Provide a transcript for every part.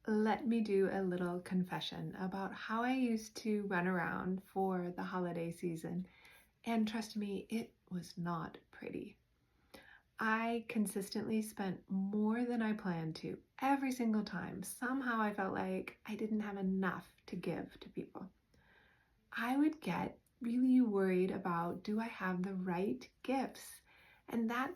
let me do a little confession about how I used to run around for the holiday season. And trust me, it was not pretty. I consistently spent more than I planned to every single time. Somehow I felt like I didn't have enough to give to people. I would get really worried about, do I have the right gifts? And that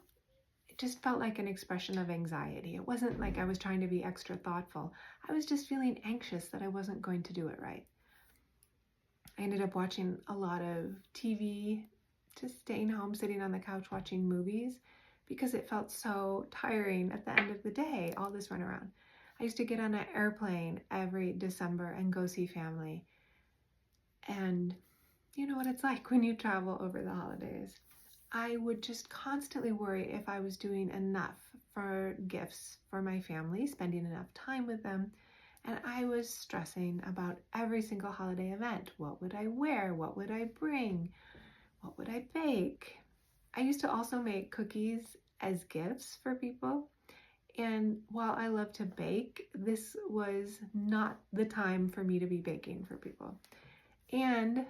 just felt like an expression of anxiety. It wasn't like I was trying to be extra thoughtful. I was just feeling anxious that I wasn't going to do it right. I ended up watching a lot of TV, just staying home, sitting on the couch watching movies because it felt so tiring at the end of the day, all this run around. I used to get on an airplane every December and go see family. And you know what it's like when you travel over the holidays. I would just constantly worry if I was doing enough for gifts for my family, spending enough time with them. And I was stressing about every single holiday event. What would I wear? What would I bring? What would I bake? I used to also make cookies as gifts for people. And while I love to bake, this was not the time for me to be baking for people. And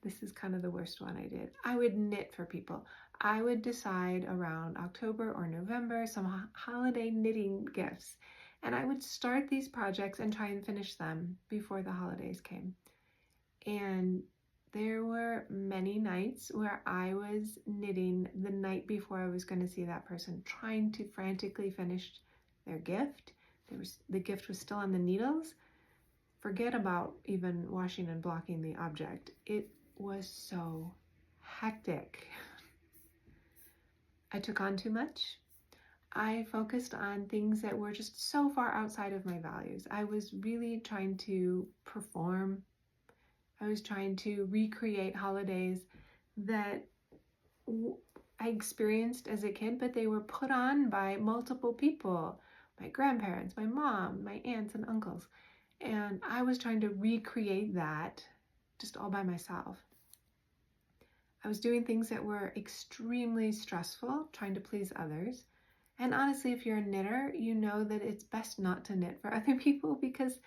this is kind of the worst one I did. I would knit for people. I would decide around October or November some holiday knitting gifts. And I would start these projects and try and finish them before the holidays came. And there were many nights where I was knitting the night before I was going to see that person, trying to frantically finish their gift. The gift was still on the needles. Forget about even washing and blocking the object. It was so hectic. I took on too much. I focused on things that were just so far outside of my values. I was really trying to perform. I was trying to recreate holidays that I experienced as a kid, but they were put on by multiple people, my grandparents, my mom, my aunts and uncles. And I was trying to recreate that just all by myself. I was doing things that were extremely stressful, trying to please others. And honestly, if you're a knitter, you know that it's best not to knit for other people because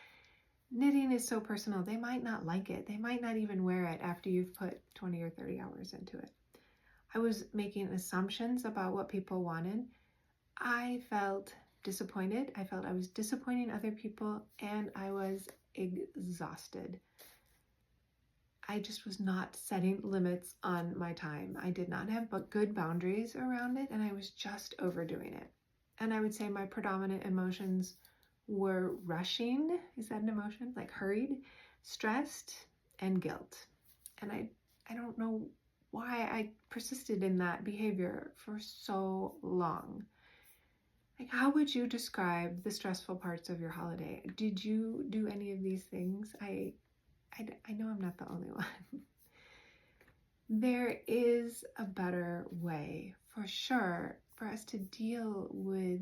knitting is so personal. They might not like it. They might not even wear it after you've put 20 or 30 hours into it. I was making assumptions about what people wanted. I felt disappointed. I felt I was disappointing other people, and I was exhausted. I just was not setting limits on my time. I did not have good boundaries around it, and I was just overdoing it. And I would say my predominant emotions were rushing. Is that an emotion? Like hurried, stressed, and guilt. And I don't know why I persisted in that behavior for so long. Like, how would you describe the stressful parts of your holiday? Did you do any of these things? I know I'm not the only one. There is a better way, for sure, for us to deal with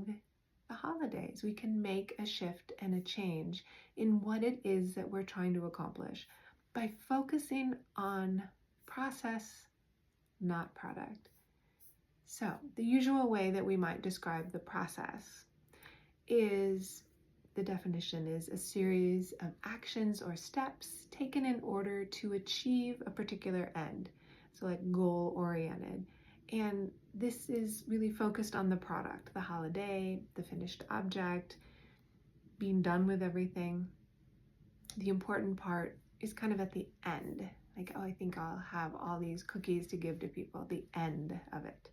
the holidays. We can make a shift and a change in what it is that we're trying to accomplish by focusing on process, not product. So the usual way that we might describe the process is, the definition is a series of actions or steps taken in order to achieve a particular end. So like goal oriented. And this is really focused on the product, the holiday, the finished object, being done with everything. The important part is kind of at the end. Like, oh, I think I'll have all these cookies to give to people, the end of it.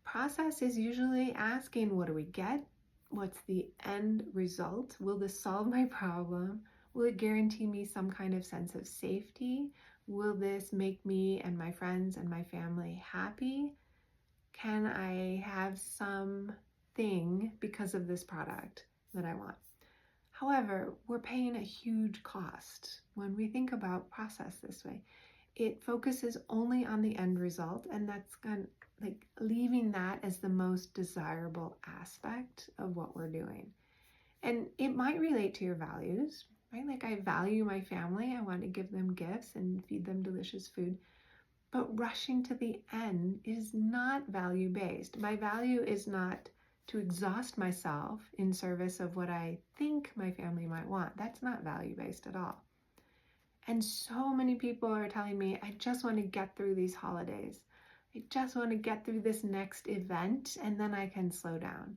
Process is usually asking, what do we get? What's the end result? Will this solve my problem? Will it guarantee me some kind of sense of safety? Will this make me and my friends and my family happy? Can I have something because of this product that I want? However, we're paying a huge cost when we think about process this way. It focuses only on the end result, and that's like leaving that as the most desirable aspect of what we're doing. And it might relate to your values, right? Like, I value my family. I want to give them gifts and feed them delicious food. But rushing to the end is not value-based. My value is not to exhaust myself in service of what I think my family might want. That's not value-based at all. And so many people are telling me, I just want to get through these holidays. I just want to get through this next event and then I can slow down.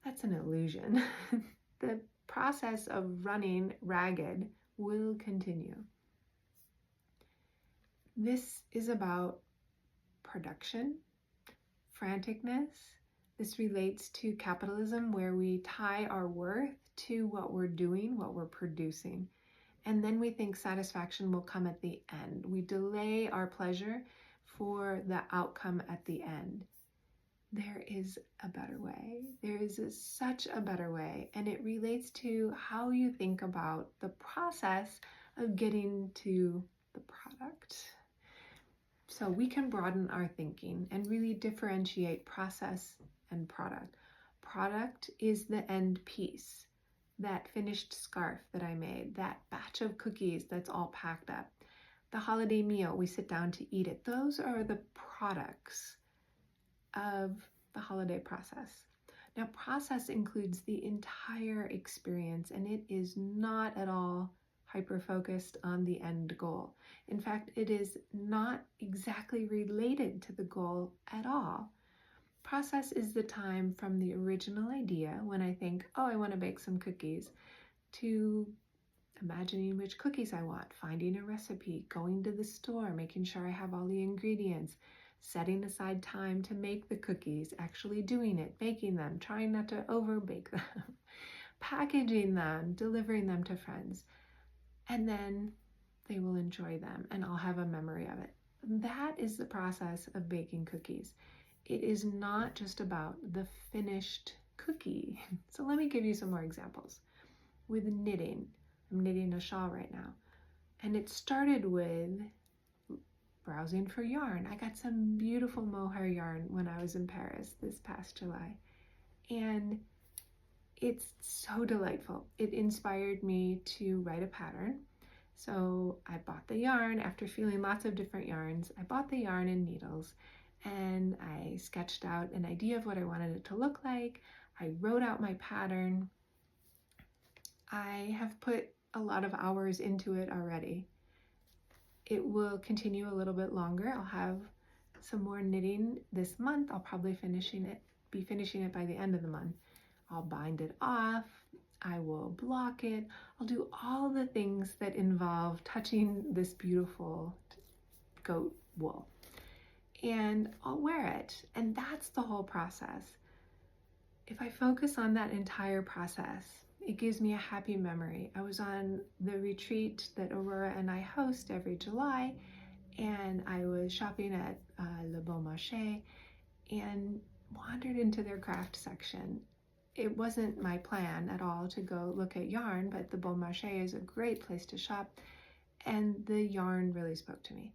That's an illusion. The process of running ragged will continue. This is about production, franticness. This relates to capitalism, where we tie our worth to what we're doing, what we're producing. And then we think satisfaction will come at the end. We delay our pleasure for the outcome at the end. There is a better way. There is such a better way. And it relates to how you think about the process of getting to the product. So we can broaden our thinking and really differentiate process and product. Product is the end piece. That finished scarf that I made, that batch of cookies that's all packed up, the holiday meal, we sit down to eat it. Those are the products of the holiday process. Now, process includes the entire experience, and it is not at all hyper-focused on the end goal. In fact, it is not exactly related to the goal at all. Process is the time from the original idea, when I think, oh, I want to bake some cookies, to imagining which cookies I want, finding a recipe, going to the store, making sure I have all the ingredients, setting aside time to make the cookies, actually doing it, baking them, trying not to over-bake them, packaging them, delivering them to friends, and then they will enjoy them and I'll have a memory of it. That is the process of baking cookies. It is not just about the finished cookie. So let me give you some more examples. With knitting, I'm knitting a shawl right now. And it started with browsing for yarn. I got some beautiful mohair yarn when I was in Paris this past July. And it's so delightful. It inspired me to write a pattern. So I bought the yarn after feeling lots of different yarns. I bought the yarn and needles. And I sketched out an idea of what I wanted it to look like. I wrote out my pattern. I have put a lot of hours into it already. It will continue a little bit longer. I'll have some more knitting this month. I'll probably be finishing it by the end of the month. I'll bind it off. I will block it. I'll do all the things that involve touching this beautiful goat wool. And I'll wear it. And that's the whole process. If I focus on that entire process, it gives me a happy memory. I was on the retreat that Aurora and I host every July, and I was shopping at Le Bon Marché and wandered into their craft section. It wasn't my plan at all to go look at yarn, but the Bon Marché is a great place to shop, and the yarn really spoke to me.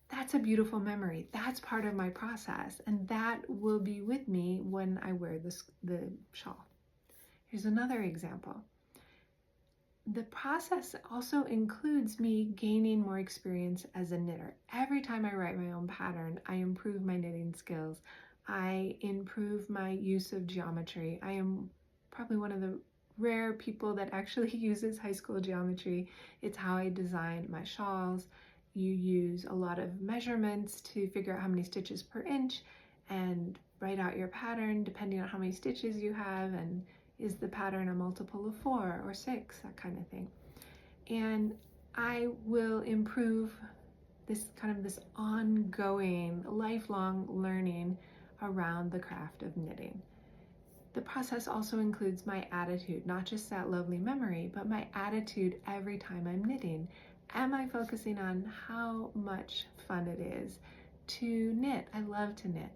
That's a beautiful memory. That's part of my process, and that will be with me when I wear the shawl. Here's another example. The process also includes me gaining more experience as a knitter. Every time I write my own pattern, I improve my knitting skills. I improve my use of geometry. I am probably one of the rare people that actually uses high school geometry. It's how I design my shawls. You use a lot of measurements to figure out how many stitches per inch and write out your pattern depending on how many stitches you have, and is the pattern a multiple of 4 or 6, that kind of thing. And I will improve this ongoing, lifelong learning around the craft of knitting. The process also includes my attitude, not just that lovely memory, but my attitude every time I'm knitting. Am I focusing on how much fun it is to knit? I love to knit.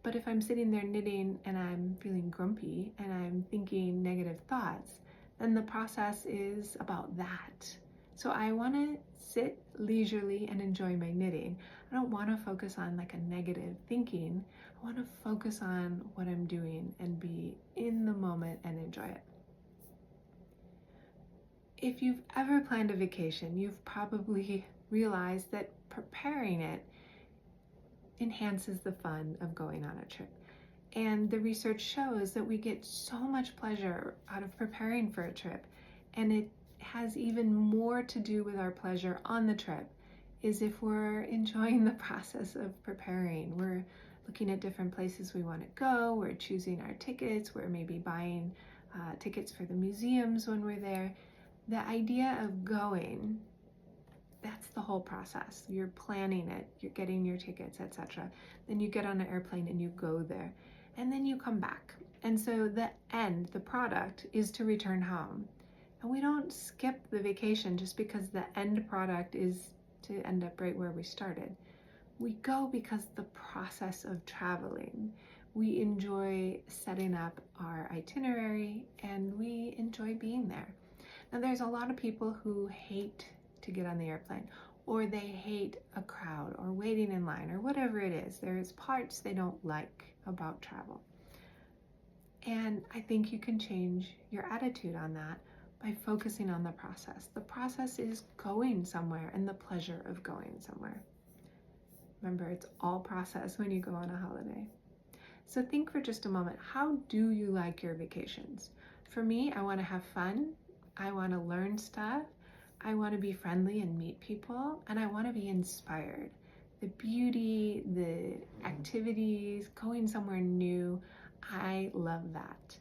But if I'm sitting there knitting and I'm feeling grumpy and I'm thinking negative thoughts, then the process is about that. So I want to sit leisurely and enjoy my knitting. I don't want to focus on like a negative thinking. I want to focus on what I'm doing and be in the moment and enjoy it. If you've ever planned a vacation, you've probably realized that preparing it enhances the fun of going on a trip. And the research shows that we get so much pleasure out of preparing for a trip. And it has even more to do with our pleasure on the trip, is if we're enjoying the process of preparing. We're looking at different places we want to go, we're choosing our tickets, we're maybe buying tickets for the museums when we're there. The idea of going, that's the whole process. You're planning it, you're getting your tickets, etc. Then you get on an airplane and you go there, and then you come back. And so the end, the product, is to return home. And we don't skip the vacation just because the end product is to end up right where we started. We go because the process of traveling, we enjoy setting up our itinerary and we enjoy being there. Now, there's a lot of people who hate to get on the airplane, or they hate a crowd or waiting in line or whatever it is. There's parts they don't like about travel. And I think you can change your attitude on that by focusing on the process. The process is going somewhere and the pleasure of going somewhere. Remember, it's all process when you go on a holiday. So think for just a moment, how do you like your vacations? For me, I want to have fun. I want to learn stuff. I want to be friendly and meet people, and I want to be inspired. The beauty, the activities, going somewhere new, I love that.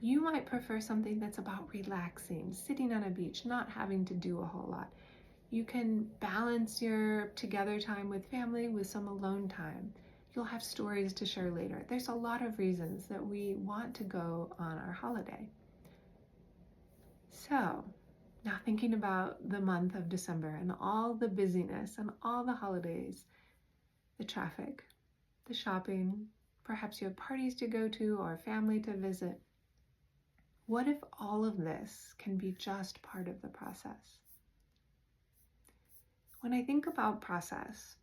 You might prefer something that's about relaxing, sitting on a beach, not having to do a whole lot. You can balance your together time with family with some alone time. You'll have stories to share later. There's a lot of reasons that we want to go on our holiday. So, now thinking about the month of December and all the busyness and all the holidays, the traffic, the shopping, perhaps you have parties to go to or family to visit. What if all of this can be just part of the process? When I think about process,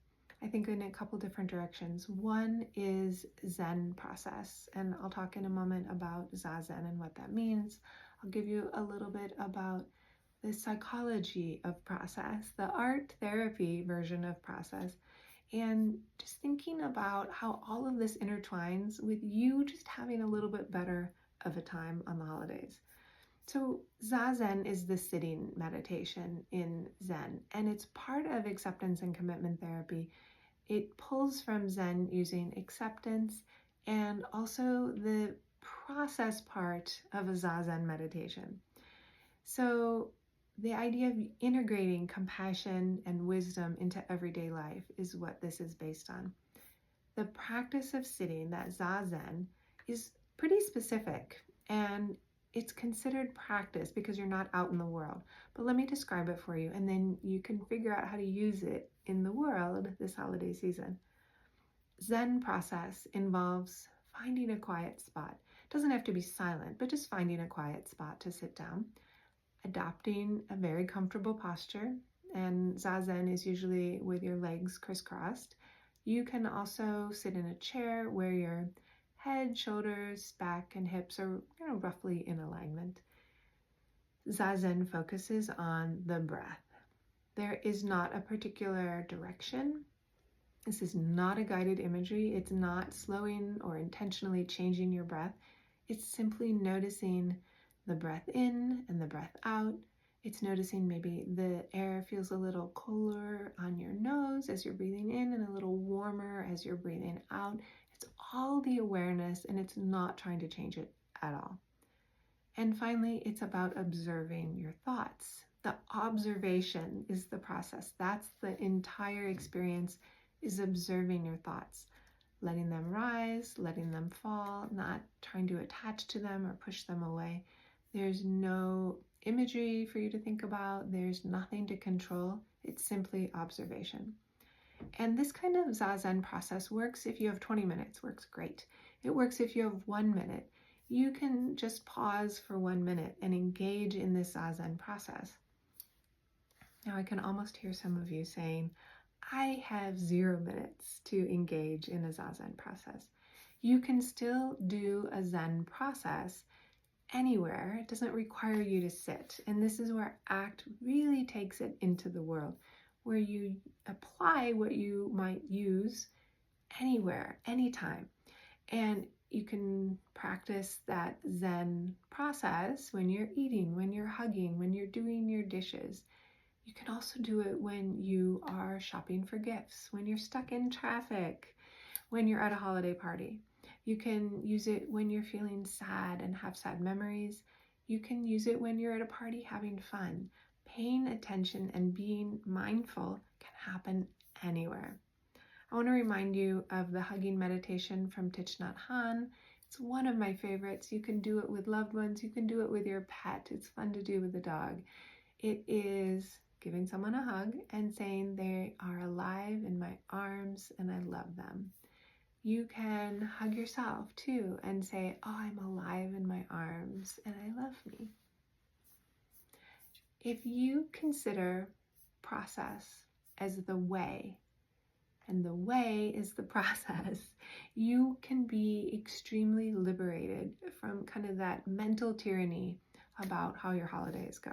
I think in a couple different directions. One is Zen process, and I'll talk in a moment about Zazen and what that means. I'll give you a little bit about the psychology of process, the art therapy version of process, and just thinking about how all of this intertwines with you just having a little bit better of a time on the holidays. So Zazen is the sitting meditation in Zen, and it's part of acceptance and commitment therapy. It pulls from Zen using acceptance and also the process part of a Zazen meditation. So the idea of integrating compassion and wisdom into everyday life is what this is based on. The practice of sitting, that Zazen, is pretty specific, and it's considered practice because you're not out in the world. But let me describe it for you, and then you can figure out how to use it in the world this holiday season. Zen process involves finding a quiet spot. It doesn't have to be silent, but just finding a quiet spot to sit down. Adopting a very comfortable posture, and Zazen is usually with your legs crisscrossed. You can also sit in a chair where your head, shoulders, back, and hips are roughly in alignment. Zazen focuses on the breath. There is not a particular direction. This is not a guided imagery. It's not slowing or intentionally changing your breath. It's simply noticing the breath in and the breath out. It's noticing maybe the air feels a little cooler on your nose as you're breathing in and a little warmer as you're breathing out. It's all the awareness, and it's not trying to change it at all. And finally, it's about observing your thoughts. The observation is the process. That's the entire experience, is observing your thoughts. Letting them rise, letting them fall, not trying to attach to them or push them away. There's no imagery for you to think about. There's nothing to control. It's simply observation. And this kind of Zazen process works if you have 20 minutes, works great. It works if you have 1 minute. You can just pause for 1 minute and engage in this Zazen process. Now I can almost hear some of you saying, I have 0 minutes to engage in a Zazen process. You can still do a Zen process anywhere. It doesn't require you to sit. And this is where ACT really takes it into the world, where you apply what you might use anywhere, anytime. And you can practice that Zen process when you're eating, when you're hugging, when you're doing your dishes. You can also do it when you are shopping for gifts, when you're stuck in traffic, when you're at a holiday party. You can use it when you're feeling sad and have sad memories. You can use it when you're at a party having fun. Paying attention and being mindful can happen anywhere. I want to remind you of the hugging meditation from Thich Nhat Hanh. It's one of my favorites. You can do it with loved ones. You can do it with your pet. It's fun to do with a dog. It is giving someone a hug and saying they are alive in my arms and I love them. You can hug yourself too and say, oh, I'm alive in my arms and I love me. If you consider process as the way, and the way is the process, you can be extremely liberated from kind of that mental tyranny about how your holidays go.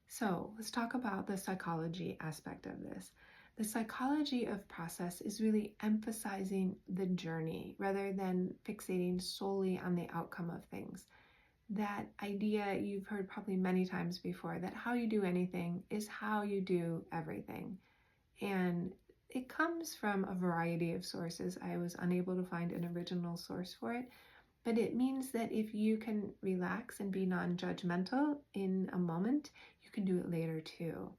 So let's talk about the psychology aspect of this. The psychology of process is really emphasizing the journey rather than fixating solely on the outcome of things. That idea you've heard probably many times before, that how you do anything is how you do everything. And it comes from a variety of sources. I was unable to find an original source for it, but it means that if you can relax and be non-judgmental in a moment, you can do it later too.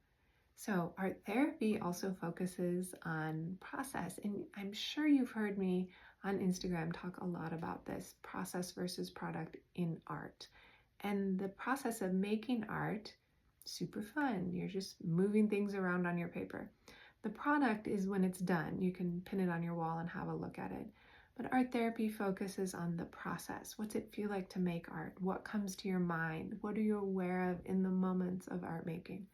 So art therapy also focuses on process, and I'm sure you've heard me on Instagram talk a lot about this, process versus product in art. And the process of making art, super fun. You're just moving things around on your paper. The product is when it's done. You can pin it on your wall and have a look at it. But art therapy focuses on the process. What's it feel like to make art? What comes to your mind? What are you aware of in the moments of art making?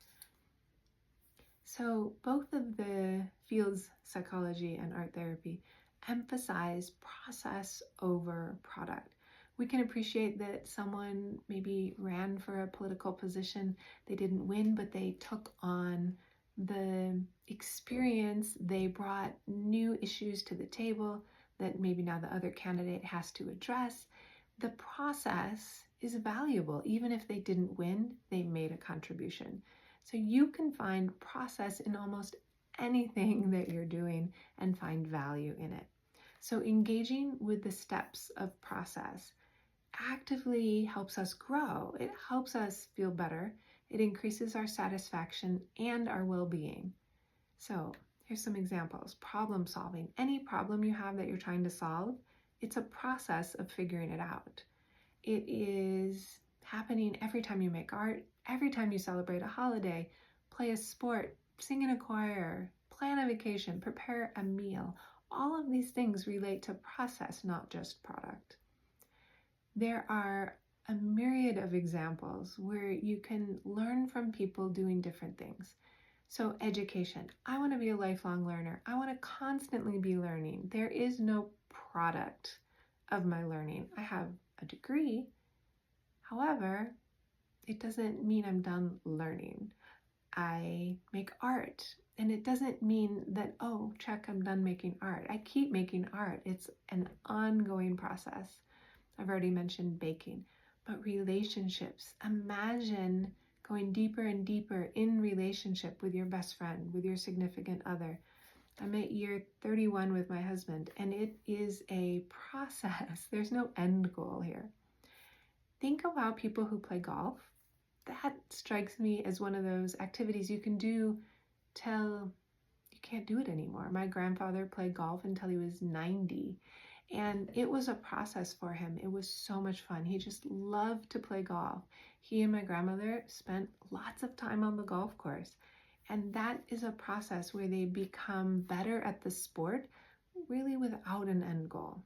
So both of the fields, psychology and art therapy, emphasize process over product. We can appreciate that someone maybe ran for a political position. They didn't win, but they took on the experience. They brought new issues to the table that maybe now the other candidate has to address. The process is valuable. Even if they didn't win, they made a contribution. So you can find process in almost anything that you're doing and find value in it. So engaging with the steps of process actively helps us grow. It helps us feel better. It increases our satisfaction and our well-being. So here's some examples. Problem solving. Any problem you have that you're trying to solve, it's a process of figuring it out. It is happening every time you make art, every time you celebrate a holiday, play a sport, sing in a choir, plan a vacation, prepare a meal. All of these things relate to process, not just product. There are a myriad of examples where you can learn from people doing different things. So education, I want to be a lifelong learner. I want to constantly be learning. There is no product of my learning. I have a degree. However, it doesn't mean I'm done learning. I make art, and it doesn't mean that, oh, check, I'm done making art. I keep making art. It's an ongoing process. I've already mentioned baking, but relationships. Imagine going deeper and deeper in relationship with your best friend, with your significant other. I'm at year 31 with my husband, and it is a process. There's no end goal here. Think about people who play golf. That strikes me as one of those activities you can do till you can't do it anymore. My grandfather played golf until he was 90, and it was a process for him. It was so much fun. He just loved to play golf. He and my grandmother spent lots of time on the golf course, and that is a process where they become better at the sport, really without an end goal.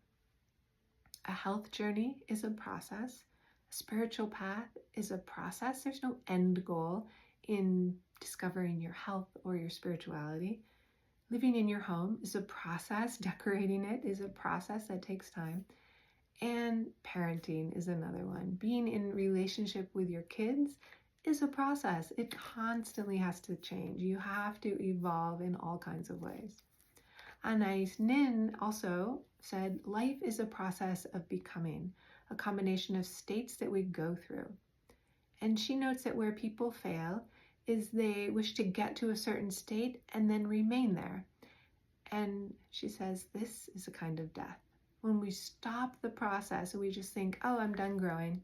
A health journey is a process. A spiritual path is a process. There's no end goal in discovering your health or your spirituality. Living in your home is a process. Decorating it is a process that takes time. And parenting is another one. Being in relationship with your kids is a process. It constantly has to change. You have to evolve in all kinds of ways. Anais Nin also said, life is a process of becoming, a combination of states that we go through. And she notes that where people fail is they wish to get to a certain state and then remain there. And she says, this is a kind of death. When we stop the process and we just think, oh, I'm done growing.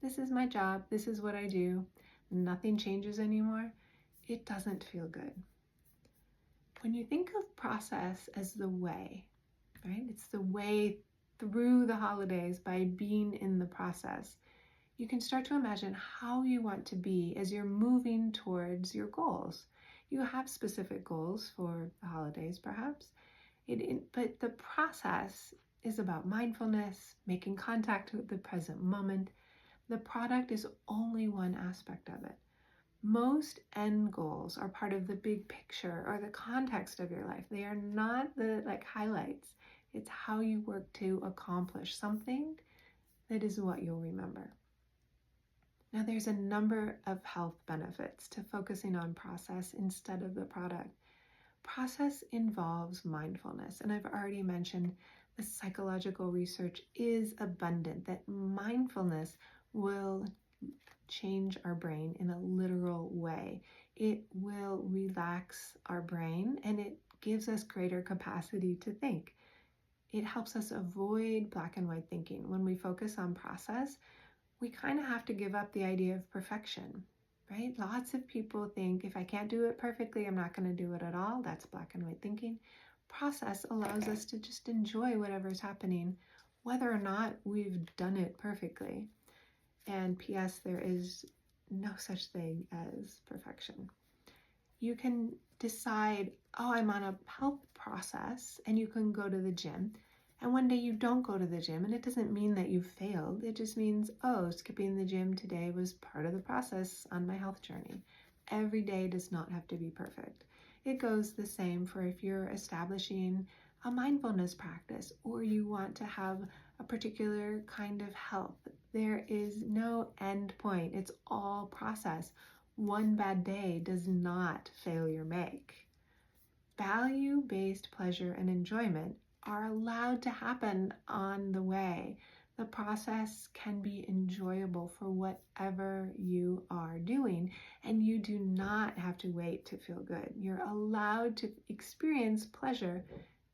This is my job. This is what I do. Nothing changes anymore. It doesn't feel good. When you think of process as the way, right? It's the way through the holidays by being in the process. You can start to imagine how you want to be as you're moving towards your goals. You have specific goals for the holidays, perhaps, but the process is about mindfulness, making contact with the present moment. The product is only one aspect of it. Most end goals are part of the big picture or the context of your life. They are not the highlights. It's how you work to accomplish something that is what you'll remember. Now, there's a number of health benefits to focusing on process instead of the product. Process involves mindfulness, and I've already mentioned the psychological research is abundant that mindfulness will change our brain in a literal way. It will relax our brain and it gives us greater capacity to think. It helps us avoid black and white thinking. When we focus on process, we kind of have to give up the idea of perfection, right? Lots of people think if I can't do it perfectly, I'm not going to do it at all. That's black and white thinking. Process allows us to just enjoy whatever's happening, whether or not we've done it perfectly. And P.S., there is no such thing as perfection. You can decide, oh, I'm on a health process, and you can go to the gym. And one day you don't go to the gym, and it doesn't mean that you failed. It just means, oh, skipping the gym today was part of the process on my health journey. Every day does not have to be perfect. It goes the same for if you're establishing a mindfulness practice or you want to have a particular kind of health. There is no end point. It's all process. One bad day does not failure make. Value-based pleasure and enjoyment are allowed to happen on the way. The process can be enjoyable for whatever you are doing, and you do not have to wait to feel good. You're allowed to experience pleasure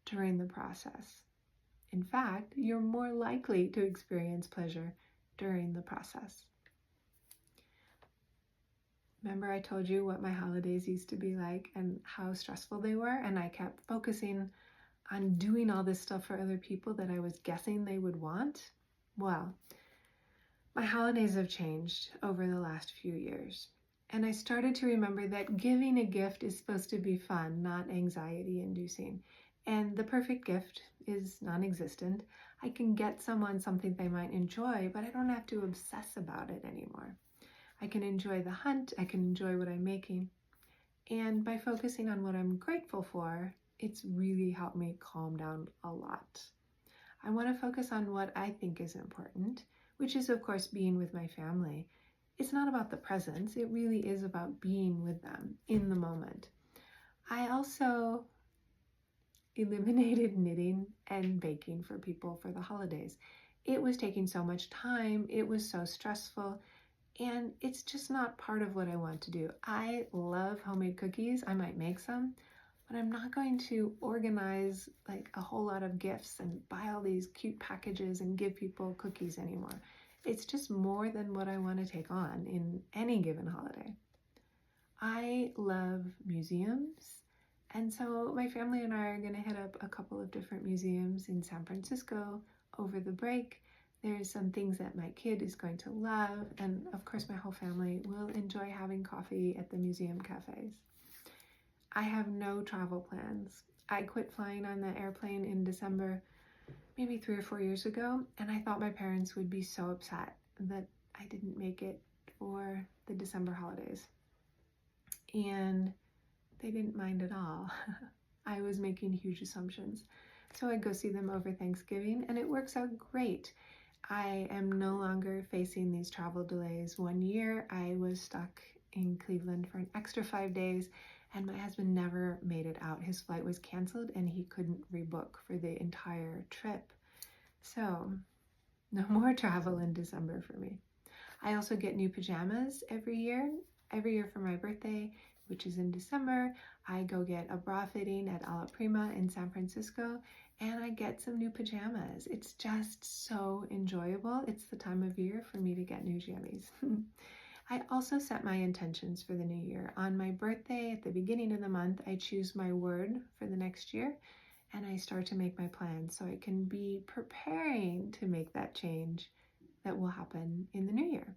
during the process. In fact, you're more likely to experience pleasure during the process. Remember I told you what my holidays used to be like and how stressful they were, and I kept focusing on doing all this stuff for other people that I was guessing they would want? Well, my holidays have changed over the last few years, and I started to remember that giving a gift is supposed to be fun, not anxiety-inducing. And the perfect gift is non-existent. I can get someone something they might enjoy, but I don't have to obsess about it anymore. I can enjoy the hunt, I can enjoy what I'm making. And by focusing on what I'm grateful for, it's really helped me calm down a lot. I want to focus on what I think is important, which is, of course, being with my family. It's not about the presents, it really is about being with them in the moment. I also eliminated knitting and baking for people for the holidays. It was taking so much time, it was so stressful, and it's just not part of what I want to do. I love homemade cookies. I might make some, but I'm not going to organize a whole lot of gifts and buy all these cute packages and give people cookies anymore. It's just more than what I want to take on in any given holiday. I love museums, and so my family and I are going to hit up a couple of different museums in San Francisco over the break. There's some things that my kid is going to love, and of course my whole family will enjoy having coffee at the museum cafes. I have no travel plans. I quit flying on the airplane in December, maybe 3 or 4 years ago, and I thought my parents would be so upset that I didn't make it for the December holidays. And they didn't mind at all. I was making huge assumptions. So I go see them over Thanksgiving, and it works out great. I am no longer facing these travel delays. One year I was stuck in Cleveland for an extra 5 days, and my husband never made it out. His flight was canceled and he couldn't rebook for the entire trip. So no more travel in December for me. I also get new pajamas every year. Every year for my birthday, which is in December, I go get a bra fitting at Alla Prima in San Francisco, and I get some new pajamas. It's just so enjoyable. It's the time of year for me to get new jammies. I also set my intentions for the new year. On my birthday, at the beginning of the month, I choose my word for the next year, and I start to make my plans so I can be preparing to make that change that will happen in the new year.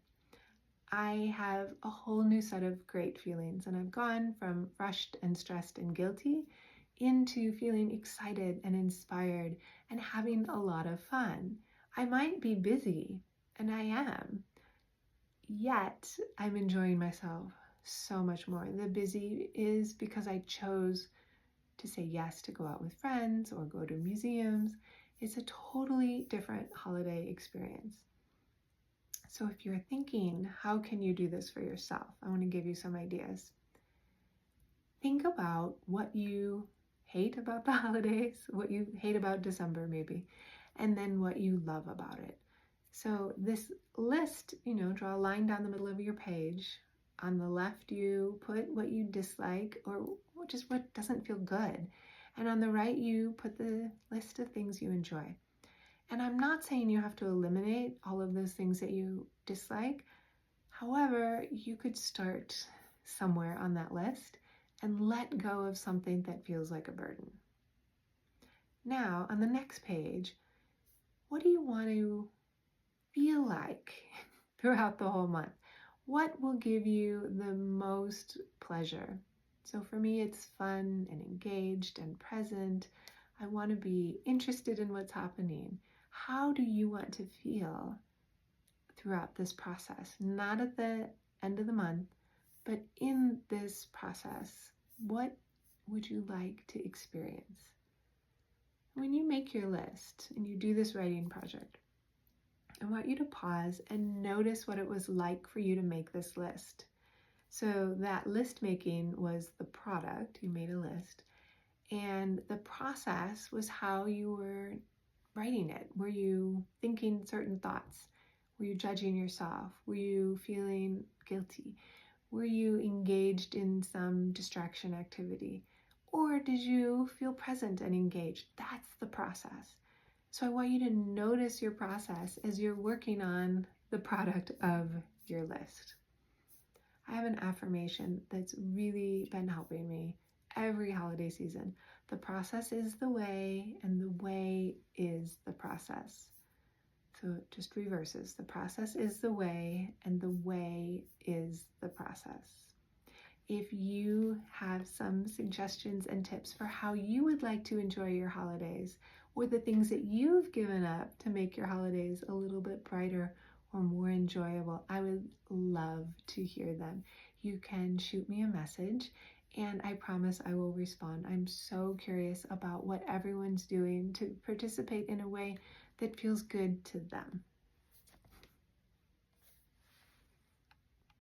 I have a whole new set of great feelings, and I've gone from rushed and stressed and guilty into feeling excited and inspired and having a lot of fun. I might be busy, and I am, yet I'm enjoying myself so much more. The busy is because I chose to say yes to go out with friends or go to museums. It's a totally different holiday experience. So if you're thinking, how can you do this for yourself? I want to give you some ideas. Think about what you hate about the holidays, what you hate about December maybe, and then what you love about it. So this list, draw a line down the middle of your page. On the left, you put what you dislike or just what doesn't feel good. And on the right, you put the list of things you enjoy. And I'm not saying you have to eliminate all of those things that you dislike. However, you could start somewhere on that list and let go of something that feels like a burden. Now, on the next page, what do you want to feel like throughout the whole month? What will give you the most pleasure? So for me, it's fun and engaged and present. I want to be interested in what's happening. How do you want to feel throughout this process? Not at the end of the month, but in this process, what would you like to experience? When you make your list and you do this writing project, I want you to pause and notice what it was like for you to make this list. So that list making was the product, you made a list, and the process was how you were writing it. Were you thinking certain thoughts? Were you judging yourself? Were you feeling guilty? Were you engaged in some distraction activity? Or did you feel present and engaged? That's the process. So I want you to notice your process as you're working on the product of your list. I have an affirmation that's really been helping me every holiday season. The process is the way, and the way is the process. So it just reverses. The process is the way, and the way is the process. If you have some suggestions and tips for how you would like to enjoy your holidays, or the things that you've given up to make your holidays a little bit brighter or more enjoyable, I would love to hear them. You can shoot me a message, and I promise I will respond. I'm so curious about what everyone's doing to participate in a way that feels good to them.